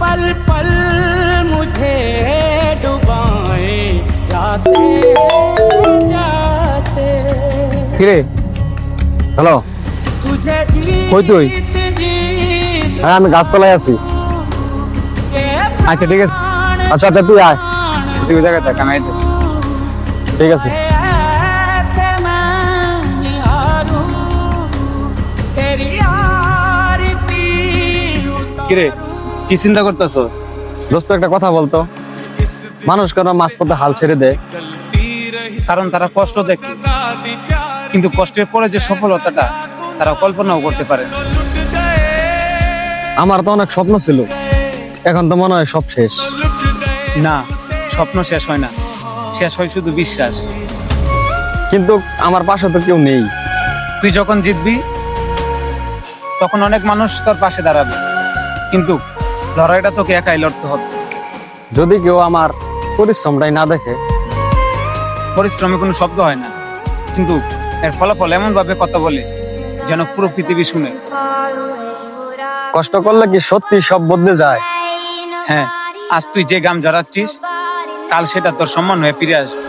पल पल मुझे डुबाए जाते जाते কিরে হ্যালো तुझे কই তুই जीत जीत হ্যাঁ আমি গাছতলায় আছি के আচ্ছা ঠিক আছে प्राण আচ্ছা তা তুই আয় তুই ওই জায়গায় থাক আমি আইতেছি ঠিক আছে ऐसे मैं निहारूं तेरी आरती কিরে কি চিন্তা করতেছ দোস্ত একটা কথা বলতো মানুষ কেন মাঝপথে হাল ছেড়ে দেয় কারণ তারা কষ্ট দেখে, কিন্তু কষ্টের পরে যে সফলতাটা তারা কল্পনাও করতে পারে না। আমার তো অনেক স্বপ্ন ছিল এখন তো মনে হয় সব শেষ না, স্বপ্ন শেষ হয় না, শেষ হয় শুধু বিশ্বাস। কিন্তু আমার পাশে তো কেউ নেই তুই যখন জিতবি তখন অনেক মানুষ তোর পাশে দাঁড়াবে, কিন্তু লড়াইটা তোকে একাই লড়তে হবে। যদি কেউ আমার পরিশ্রমটাই না দেখে পরিশ্রমে কোনো শব্দ হয় না, কিন্তু এর ফলাফল এমন ভাবে কথা বলে যেন পুরো পৃথিবী শুনে। কষ্ট করলে কি সত্যি সব বদলে যায় হ্যাঁ, আজ তুই যে গাম জড়াচ্ছিস কাল সেটা তোর সম্মান হয়ে ফিরে আসবে।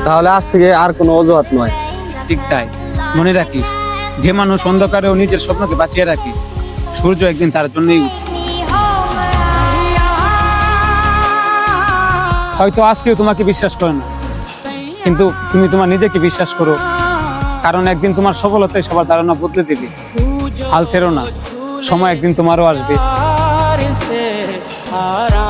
তাহলে আজ থেকে আর কোনো অজুহাত নয় ঠিক তাই, মনে রাখিস যে মানুষ অন্ধকারেও নিজের স্বপ্নকে বাঁচিয়ে রাখে সূর্য একদিন তার জন্যই উঠে। হয়তো আজকেও তোমাকে বিশ্বাস করে না, কিন্তু তুমি তোমার নিজেকে বিশ্বাস করো, কারণ একদিন তোমার সফলতাই সবার ধারণা বদলে দেবে। হাল ছেড়ো না, সময় একদিন তোমারও আসবে। से हारा